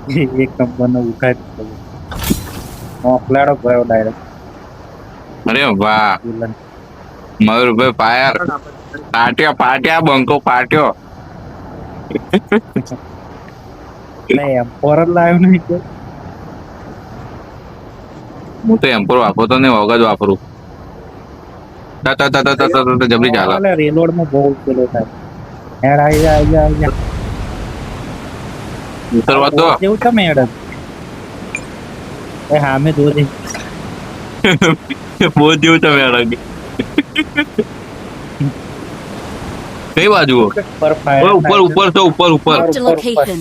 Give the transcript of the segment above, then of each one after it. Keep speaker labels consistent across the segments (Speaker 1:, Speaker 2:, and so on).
Speaker 1: એક નંબરનો ઉઠાઈ મોકલાડો ગયો ડાયરેક્ટ
Speaker 2: અરે વાહ
Speaker 1: વિલન.
Speaker 2: મયુરભાઈ ફાયર પાટ્યો પાટ્યા બંકો પાટ્યો
Speaker 1: નહીં એમ ફોર જ લાવ્યો નહીં કોઈ.
Speaker 2: હું તો એમ્પોર વાપરતો નહીં વગર જ વાપરું જબરી ચાલે
Speaker 1: એટલે રેલોડમાં બહુ પેલો થાય હેડ આવી જા આવી જા આવી જા.
Speaker 2: ઉતરવા દો
Speaker 1: જેવું તમે હેડ એ હામે જોજે
Speaker 2: બહુ જેવું તમે અડગ કઈ બાજુ
Speaker 1: પર ફાયર
Speaker 2: ઉપર ઉપર તો ઉપર ઉપર
Speaker 3: Marked a location.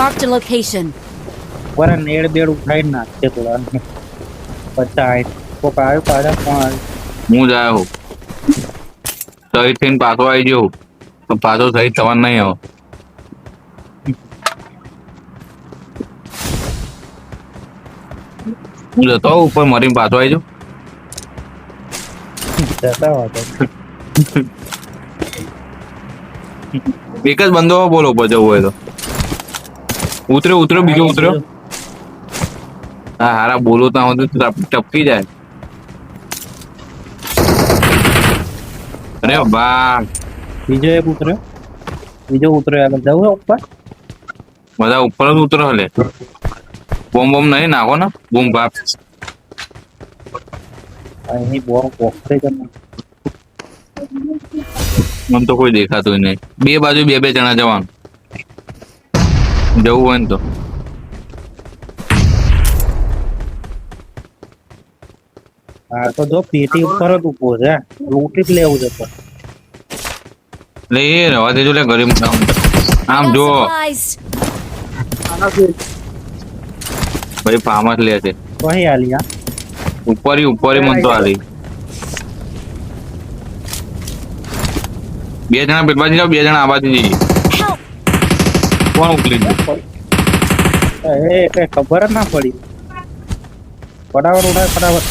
Speaker 3: Marked a location.
Speaker 1: પર નેડ બેડ ઉઠાઈ નાખશે થોડા પચાસ કોક આવ્યો પાછા કોણ આવ્યું
Speaker 2: હું જ આવ્યો સહી થઈને પાછો આવી ગયો તો પાછો સહી થવાનું નહીં આવો હું જતો હોઉં ઉપર મરીને પાછો આવી જાઉં
Speaker 1: જતા વાતો
Speaker 2: એક જ બંદો બોલો ઉપર જવું હોય તો ઉતર્યો ઉતર્યો બીજો ઉતર્યો હા હારા બોલો ત્યાં સુધી ટપકી જાય અરે વાહ
Speaker 1: બીજો એક ઉતર્યો આગળ જવું ઉપર
Speaker 2: બધા ઉપર જ ઉતરો લે બોમ્બ બોમ્બ નહીં નાખો ને બૂમ બાપ
Speaker 1: અહીં બોર પોખરે જ
Speaker 2: આમ તો કોઈ દેખાતું નહીં બે બાજુ બે બે જણા જવાનું જવું હોય ને તો
Speaker 1: હા તો જો પેટી ઉપર જ ઉભો છે લૂંટી જ લેવું છે પણ
Speaker 2: એટલે એ રવા દેજો લે ગરીબ આમ
Speaker 3: Got
Speaker 2: જો
Speaker 3: supplies.
Speaker 2: ભાઈ ફાર્મ જ લે છે
Speaker 1: તો અહીં આલી હા
Speaker 2: ઉપર મન તો આલી બે જણા પેટબાજી જાઓ બે જણા આ બાજુ જઈએ
Speaker 3: Help.
Speaker 2: કોણ ઉકલી ગયું
Speaker 1: એ કઈ ખબર જ ના પડી ફટાફટ ઉઠાય ફટાફટ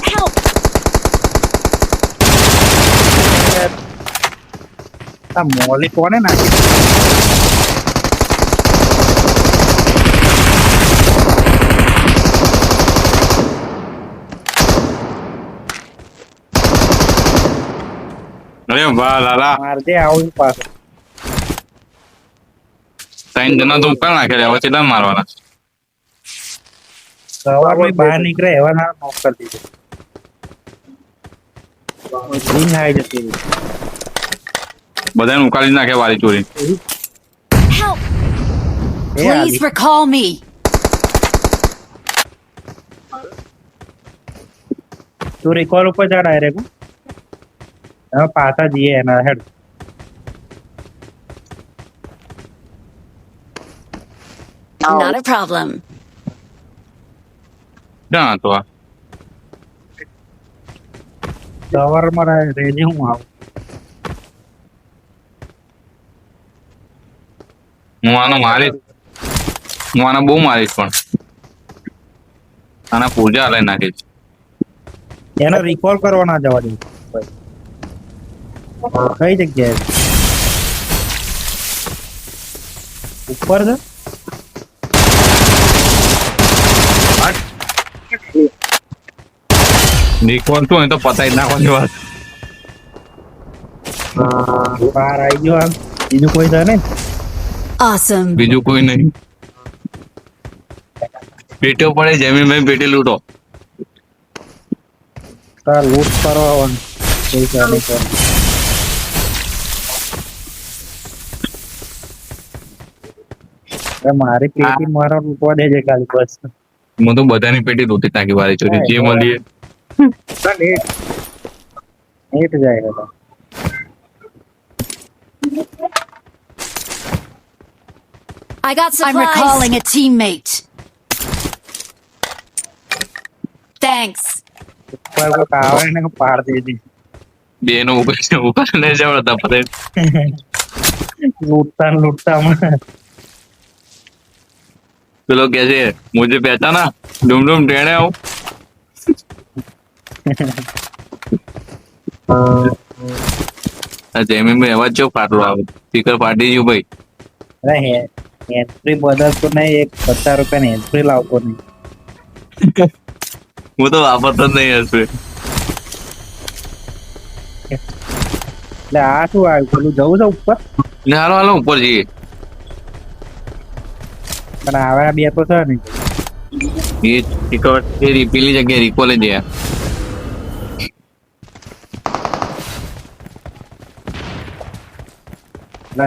Speaker 3: Help.
Speaker 1: આ મોલી કોને નાખી
Speaker 2: અરે વાહ લાલા
Speaker 1: મારજે આવું પાછું
Speaker 2: ત્રણ જણા તો ઉપર નાખેલા હવે કેટલા મારવાના
Speaker 1: સવારમાં બહાર નીકળે એવા ના નોક કરી દીધો રીંગ આવી જતી રહી.
Speaker 2: બધાને ઉકાળી નાખે વારી ચોરી
Speaker 3: Help.
Speaker 1: એ
Speaker 3: Please
Speaker 1: આલી
Speaker 3: recall me.
Speaker 1: તું રિકોલ ઉપર જા ડાયરેક્ટ હવે પાછા જઈએ એના હેડ
Speaker 3: Not a problem.
Speaker 2: ક્યાં હતો આ
Speaker 1: સવારમાં રેલી હું આવું
Speaker 2: હું આનો મારીશ હું આને બહુ મારીશ પણ આના પૂજા લઈ નાખીશ
Speaker 1: એને રિકોલ કરવા ના જવા દે કઈ જગ્યાએ ઉપર છે
Speaker 2: નિકોલ તું અહીં તો પતાઈ જ નાખવાની વાત
Speaker 1: બહાર આવી ગયો આમ બીજું કોઈ છે ને
Speaker 3: Awesome.
Speaker 2: બીજું કોઈ નહીં પેટો પડે જમીનભાઈ પેટે લૂંટો
Speaker 1: તાર લૂંટ કરવા આવવાનું પૈસા નહીં કરે. એ મારી પેટી મારા લૂંટવા દેજે ખાલી બસ
Speaker 2: હું તો બધાની પેટી લૂંટી નાખી વારી ચોરી જે મળીએ
Speaker 1: નેટ જાય બધા
Speaker 3: I got supplies. I'm recalling a teammate. Thanks.
Speaker 1: ઉપર કોઈક આવે ને કે પાડ દેજે.
Speaker 2: બે નો ઉપર લઈ જાવ તપતે
Speaker 1: લૂટતા ને લૂટતા હમણાં.
Speaker 2: પેલો કે છે મુझे पहचाना डूम डूम टेढ़े आऊं જમીન ભાઈ અવાજ ચો ફાટલો આવે સ્પીકર ફાટી ગયું ભાઈ
Speaker 1: અરે હેન્ડફ્રી બદલતો નહીં, એક 50 રૂપિયાની હેન્ડફ્રી લાવતો નહીં.
Speaker 2: હું તો વાપરતો જ નહીં હશે
Speaker 1: એટલે આ શું આવ્યું પેલું જવું છે ઉપર?
Speaker 2: ને હાલો હાલો ઉપર જઈએ
Speaker 1: પણ આવે બે તો છે નહીં.
Speaker 2: એ પેલી જગ્યાએ રિકોલે ગયા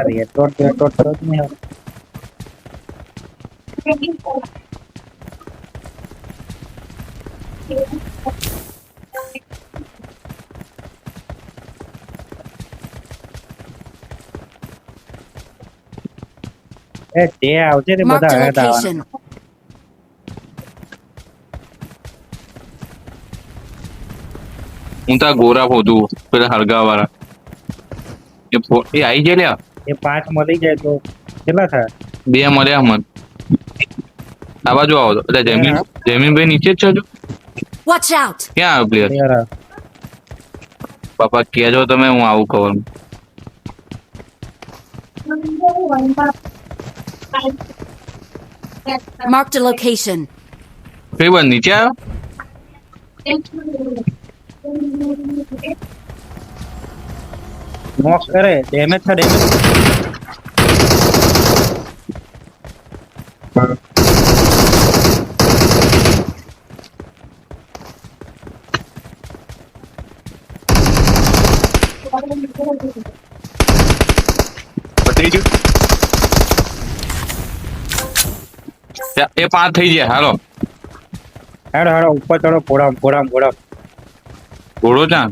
Speaker 1: રેટોટ રેટોટ જ નહીં હવે. તે આવશે ને
Speaker 3: Marked
Speaker 1: બધા
Speaker 3: a
Speaker 1: હવે તો આવવાના.
Speaker 3: location.
Speaker 2: હું તો ગોરા ફોતું પેલા હળગા વાળા એ આવી ગયા લ્યા
Speaker 1: એ 5 મળી જાય તો કેટલા થાય?
Speaker 2: 2 મળ્યા મન આ બાજુ આવો તો એટલે જમીનભાઈ નીચે જ છે હજુ
Speaker 3: Watch out.
Speaker 2: ક્યાં આવ્યો પ્લેયર
Speaker 1: યાર,
Speaker 2: પાપા કહેજો તમે હું આવું કવર
Speaker 3: Marked a location.
Speaker 2: કઈ બાજુ નીચે આવ્યો
Speaker 1: નોક કરે ડેમેજ છે ડેમેજ.
Speaker 2: પતી ગયું એ 5 થઈ ગયા હાલો
Speaker 1: હેડો હેડો ઉપર ચડો ઘોડામ ઘોડામ ઘોડામ.
Speaker 2: ઘોડો ક્યાં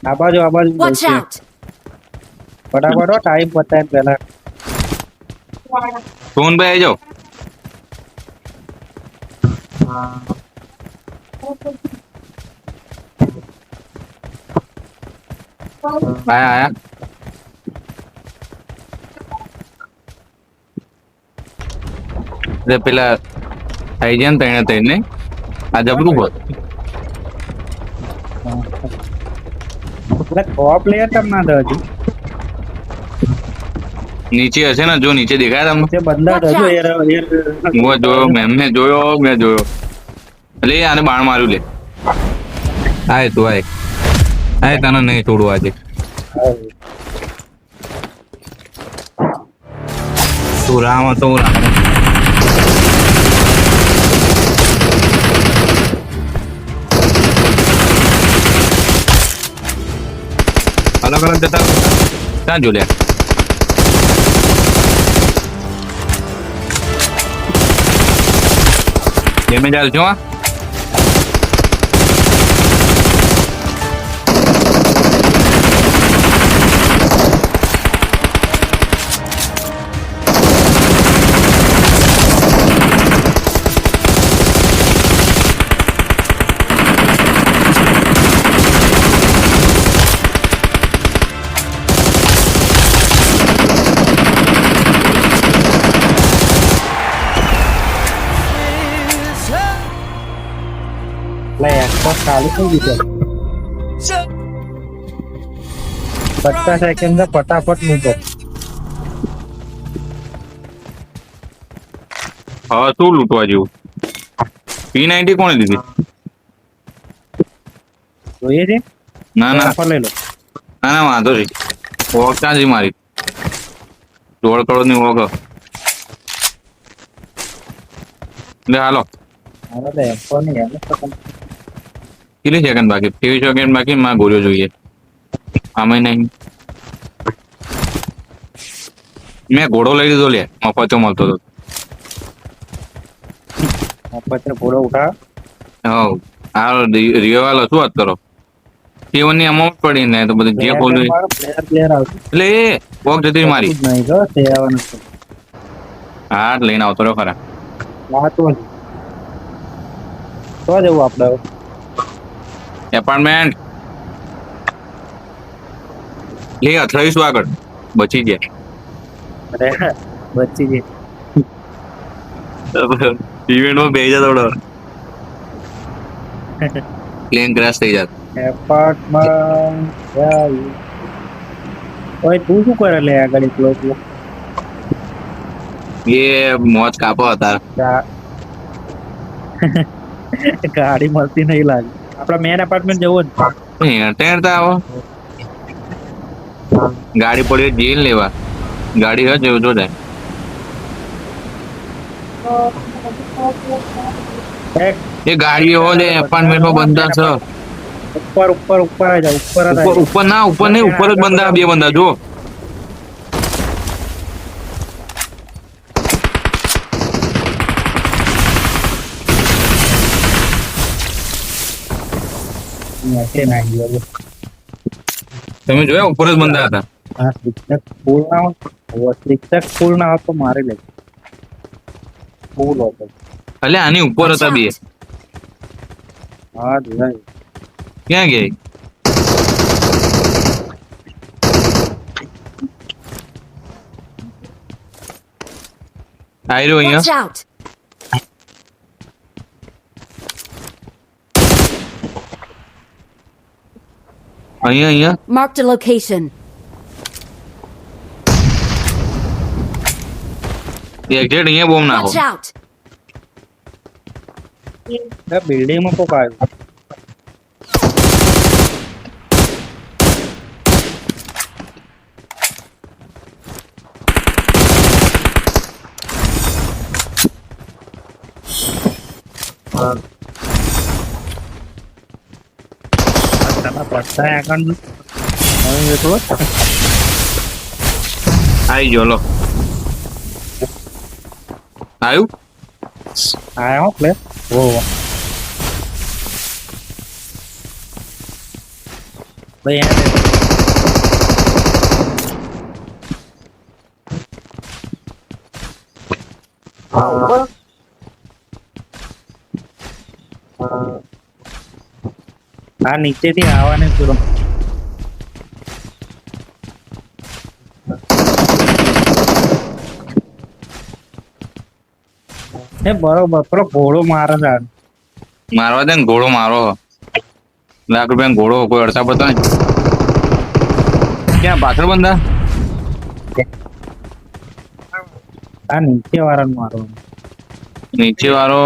Speaker 1: આ બાજુ
Speaker 3: Watch
Speaker 1: બોલશે.
Speaker 3: out.
Speaker 1: ફટાફટ ટાઈમ પતાય પેલા.
Speaker 2: સોનભાઈ આવી જાઓ આયા આયા એટલે પેલા થઈ ગયા ને તઈને તઈને આ જબરું હોત
Speaker 1: એટલે 6 પ્લેયર કેમ ના થાય હજુ?
Speaker 2: નીચે હશે ને જો નીચે દેખાય તમને
Speaker 1: તે બંદા હજુ
Speaker 2: મેં જોયો એટલે આને બાણ માર્યું લે આય તું આય તને નહીં છોડવું આજે તું રામ હતો હું રામ અલગ અલગ જતા ક્યાં જો લે ડેમેજ આલ છો
Speaker 1: એટલે એક્સપોર્ટ ચાલુ થઈ ગયું છે. 50 સેકન્ડ ફટાફટ મૂકો.
Speaker 2: હા શું લૂંટવા જેવું P90 કોણે લીધી
Speaker 1: જોઈએ છે?
Speaker 2: ના ના
Speaker 1: ઓફર લઈ લો.
Speaker 2: ના ના વાંધો નહીં વોક ક્યાં છે મારી 1.5 કરોડની વોક લે હાલો
Speaker 1: મારો તો એમ્પો નહીં આવે તો
Speaker 2: કેટલી સેકન્ડ બાકી 23 સેકન્ડ બાકી માં ગોળ્યો જોઈએ આમાં નહીં મેં ઘોડો લઈ લીધો લે મફતો મળતો હતો
Speaker 1: પછી ઘોડો ઉઠા.
Speaker 2: હવ આ રિયોવાલો શું વાત કરો T1 ની અમાઉન્ટ પડી ને તો બધું જે ખોલ્યું
Speaker 1: પ્લેયર આવશે
Speaker 2: એટલે એ વોક જતી રહી મારી
Speaker 1: નહીં જો તે આવવાનું છે.
Speaker 2: હા લઈને આવતો રહ્યો ખરા
Speaker 1: આ તો તો જવું આપણે હવે?
Speaker 2: એપાર્ટમેન્ટ લે અથડાઈશું આગળ બચી ગયા
Speaker 1: અરે બચી ગઈ.
Speaker 2: ઇવેન્ટમાં બે હજાર થોડો પ્લેન ક્રેશ થઈ જાત
Speaker 1: એપાર્ટમેન્ટ ઓય તું શું કરે લે આગળ એકલો એકલો?
Speaker 2: એ મોજ કાપો હતા
Speaker 1: ગા- ગાડી મળતી નહીં લાગે. આપડા મેન એપાર્ટમેન્ટ જવું જ.
Speaker 2: હેરતા આવો ગાડી પડી હોય જેલ લેવા ગાડી હોય જેવું જો જાય
Speaker 1: એક
Speaker 2: એ ગાડી હો લે એપાર્ટમેન્ટમાં બંધા છે
Speaker 1: ઉપર ઉપર ઉપર આવી જા ઉપર જ
Speaker 2: ઉપર ઉપર ના ઉપર નહીં ઉપર જ બંધા બે બંધા જો
Speaker 1: નીચે નાખી દો.
Speaker 2: તમે જોયા ઉપર જ બંધા હતા
Speaker 1: હા શિક્ષક ફૂલ ના હોત શિક્ષક ફૂલ ના હોત તો મારી લે ફૂલ હતો.
Speaker 2: એટલે આની ઉપર
Speaker 3: Watch
Speaker 2: હતા બે
Speaker 3: out.
Speaker 1: હા જોયા
Speaker 2: ક્યાં ગયા આયરો
Speaker 3: Watch
Speaker 2: અહીંયા
Speaker 3: out.
Speaker 2: અહીંયા
Speaker 3: Marked a location.
Speaker 2: એક્ઝેક્ટ અહીંયા બોમ્બ નાખો
Speaker 3: Watch out.
Speaker 1: બિલ્ડિંગ માં કોક આવ્યું. પત્તા આગળ હવે એટલો
Speaker 2: આવી ગયો લો આવ્યું
Speaker 1: આયો પ્લે ઓ ભાઈ આ નીચેથી આવવાને પૂરો એ બરોબર પેલો ઘોડો મારે છે આ.
Speaker 2: મારવા દે ને ઘોડો મારો ₹1,00,000 ઘોડો કોઈ અડતા બતા ક્યાં પાછળ બંધા
Speaker 1: આ નીચે વાળાને મારવાનું
Speaker 2: નીચે વાળો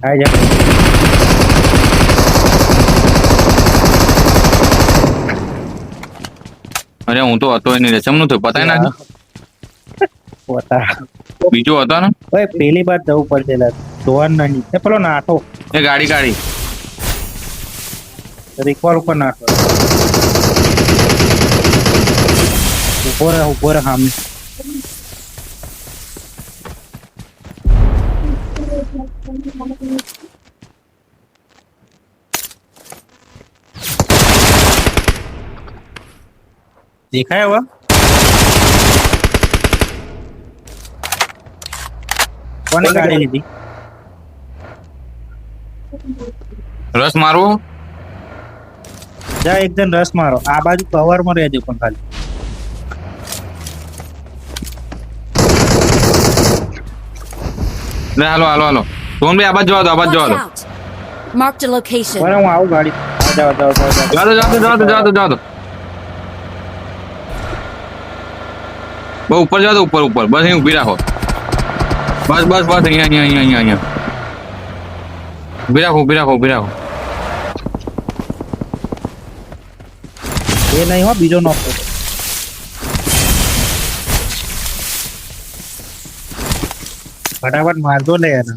Speaker 1: આ જા
Speaker 2: અરે હું તો હતો એની રેસમનું થયું પતાય નાખ્યું
Speaker 1: પોતા
Speaker 2: બીજો હતો ને
Speaker 1: ઓય પેલી બાર જવું પડશે લા જોવાન નહીં એ પેલો નાટો
Speaker 2: એ ગાડી કાઢી
Speaker 1: રિકવર ઉપર નાટો ઉભો રહે સામે દેખાય હવે કોને ગાડી લીધી
Speaker 2: રસ મારવો
Speaker 1: જા એક જણ રસ મારો આ બાજુ કવર માં રહેજો પણ ખાલી
Speaker 2: લે હાલો હાલો હાલો સોનભાઈ આ બાજુ જવા દો આ બાજુ
Speaker 3: Watch
Speaker 2: જવા દો
Speaker 3: out. Marked a location.
Speaker 1: બરાબર હું આવું ગાડી જાઓ જાઓ જાઓ જાઓ
Speaker 2: જવા દો જવા દો જવા દો જવા દો જવા દો બહુ ઉપર જવા દો ઉપર ઉપર બસ અહીં ઊભી રાખો બસ બસ બસ અહીંયા અહીંયા અહીંયા અહીંયા ઊભી રાખો ઊભી રાખો ઊભી રાખો
Speaker 1: એ નહીં હો બીજો નોક ફટાફટ મારજો લે એને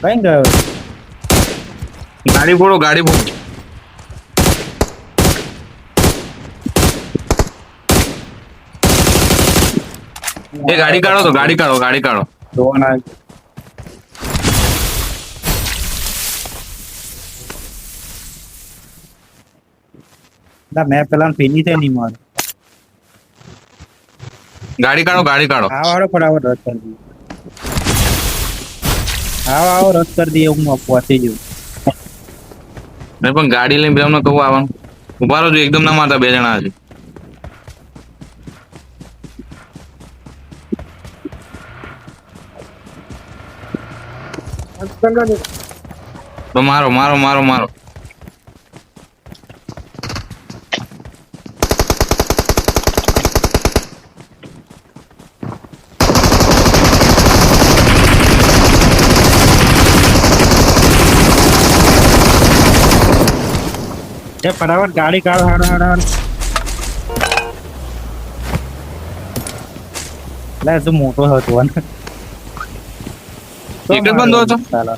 Speaker 1: કઈ ગયો
Speaker 2: ગાડી ફોડો ગાડી ફોડો એ ગાડી કાઢો તો ગાડી કાઢો ગાડી કાઢો
Speaker 1: જોવાના ના મેં પેલા ફિનિશ નહીં મારું.
Speaker 2: ગાડી કાઢો ગાડી કાઢો.
Speaker 1: આવો હારો ફટાફટ રદ કરી દઈએ. આવો રદ કરી દઈએ હું પહોંચી જઉં.
Speaker 2: નહીં પણ ગાડી લઈને બેમને કહું આવવાનું. ઉભા રહો એકદમ ના મારતા 2 જણા છે. તો મારો મારો મારો મારો.
Speaker 1: એ ફટાફટ ગાડી કાઢો હાડો હાડો હાડો. લે તું મોટો હતો ને.
Speaker 2: એક જ બંદો હતો?
Speaker 1: ચાલો.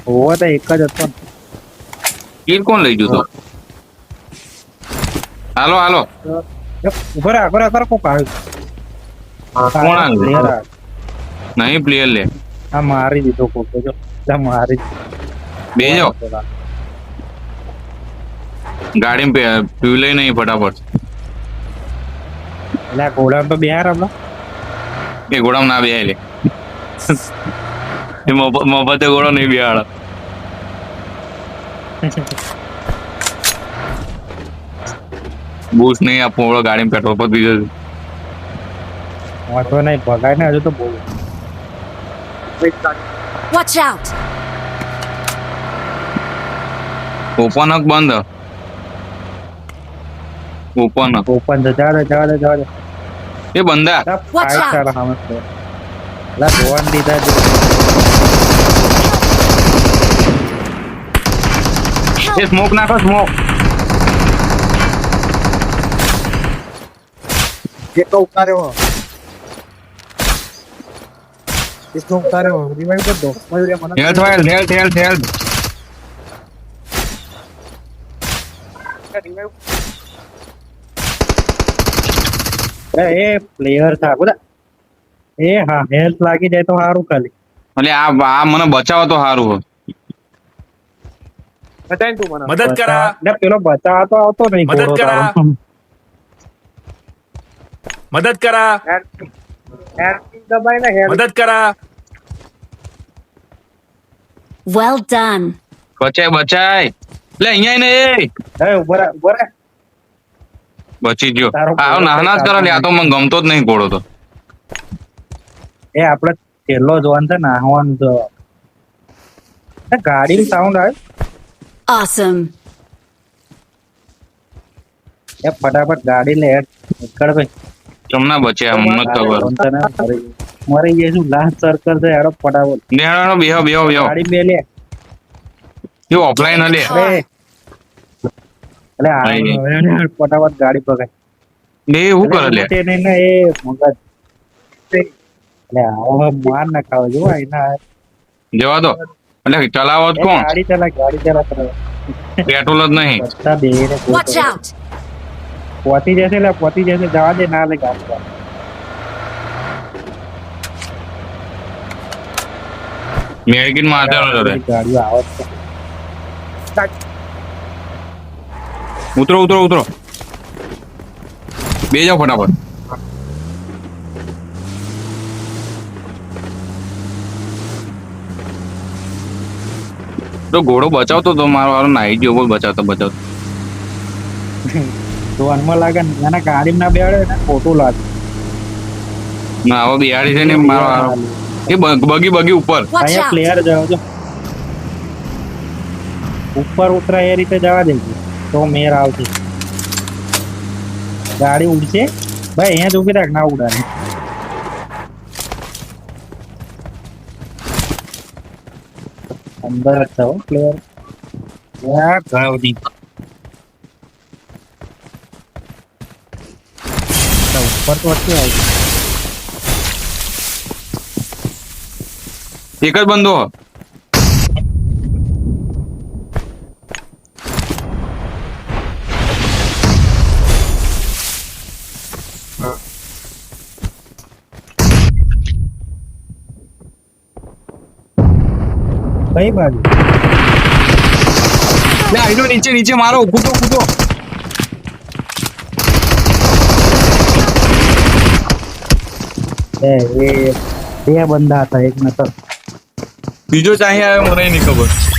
Speaker 1: હોવો તો એક જ હતો ને.
Speaker 2: કિલ કોણ લઈ ગયું તો? હાલો હાલો.
Speaker 1: ઉભો રહો કોક આવ્યું.
Speaker 2: કોણ આવ્યું?
Speaker 1: Player આવ્યું.
Speaker 2: નહીં પ્લેયર લે.
Speaker 1: આ મારી દીધો કોક જો. લા મારી
Speaker 2: બે જાઓ ગાડી ફ્યુલ લઈ નહીં ફટાફટ.
Speaker 1: એટલે આ ઘોડા તો બેહાર આપડો.
Speaker 2: એ ઘોડામાં ના બેહાય લે. એ મફતે ઘોડો નહીં બેહાડે. બૂસ્ટ નહીં આપવું ગાડી પેટ્રોલ પર દીધો.
Speaker 1: વાંધો નહીં ભગાય ને હજુ તો બહુ.
Speaker 3: Watch out!
Speaker 2: ઓપન હક બંધ. ઓપન
Speaker 1: ઓપન જવા દે.
Speaker 2: એ બંધા.
Speaker 3: Watch out.
Speaker 1: સારા સામે છે. લા ભગવાન દીધા છે.
Speaker 2: એ સ્મોક નાખો સ્મોક.
Speaker 4: જેટલો ઉતાર્યો इसको उतार्यो रिवाइव कर दो मयूरिया मना
Speaker 2: હેલ્થ
Speaker 4: रिवाइव
Speaker 1: એ પ્લેયર થા બોલા. એ હા હેલ્થ લાગી જાય તો સારું ખાલી.
Speaker 2: એટલે આ મને બચાવો તો સારું હોય.
Speaker 4: बताएं तू मना
Speaker 5: मदद करा
Speaker 1: ને પેલો બચાવ તો આવતો નહીં.
Speaker 5: મદદ
Speaker 1: ઘોડો
Speaker 5: કરા.
Speaker 1: તારો.
Speaker 5: मदद करा
Speaker 4: यार दबाई ना हेड
Speaker 5: मदद करा
Speaker 3: Well done.
Speaker 2: બચાય લે અહીંયા ને એ
Speaker 1: એ ઉભો રહે.
Speaker 2: બચી ગયો.
Speaker 1: તારો
Speaker 2: આવો નાના જ કરે લે. આ તો મને ગમતો જ નહીં ઘોડો તો.
Speaker 1: એ આપણે છેલ્લો જોવાનું છે નાહવાનું તો. એ ગાડીનું સાઉન્ડ આવે.
Speaker 3: Awesome.
Speaker 1: એ ફટાફટ ગાડી લે નીકળ ભાઈ.
Speaker 2: તમને બચ્યા મને જ ખબર.
Speaker 1: મરી જઈશું લાસ્ટ સર્કલ છે યાર ફટાફટ.
Speaker 2: નેહાણો બેહો
Speaker 1: ગાડી બે લે.
Speaker 2: એ ઓફલાઈન લે.
Speaker 1: એટલે આ ફટાફટ ગાડી પકડ.
Speaker 2: બે શું કરે લે.
Speaker 1: તે નહીં ને એ મગજ. એટલે આવો માર ના ખાવ જો એના.
Speaker 2: જવા દો. એટલે ચલાવો જ કોણ?
Speaker 1: ગાડી ચલા.
Speaker 2: પેટ્રોલ જ નહીં.
Speaker 1: બધા બેહીને
Speaker 3: Watch out!
Speaker 1: પહોંચી જશે જવા દે ના લે ગાડી.
Speaker 2: મેડિકિટ મારતા રહો રે.
Speaker 1: ગાડીઓ આવે છે.
Speaker 2: ઉતરો બે જાઓ ફટાફટ. તો ઘોડો બચાવતો તો મારો હારો નાઈ ગયો બોલ. બચાવતો
Speaker 1: તો અનમાં લાગે ને એના ગાડી ના બેડે ને ખોટું લાગે.
Speaker 2: ના હવે બિહાડી છે ને મારો હારો. એ બગી ઉપર.
Speaker 3: Watch
Speaker 1: અહીંયા
Speaker 3: out!
Speaker 1: પ્લેયર જાવ જો ઉપર ઉતરાય એ રીતે જવા દેજો તો મેર આવશે. ગાડી ઉડશે ભાઈ અહીંયા જ ઉભી રાખ ના ઉડાડે. અંદર જ છે પ્લેયર. ઉપર તો વચ્ચે આવી.
Speaker 2: એક જ બંદો.
Speaker 1: કઈ બાજુ?
Speaker 2: નીચે મારો કૂદો
Speaker 1: એ બે બંદા હતા એક નતો
Speaker 2: બીજો ચાહી આવ્યો મને નહીં ખબર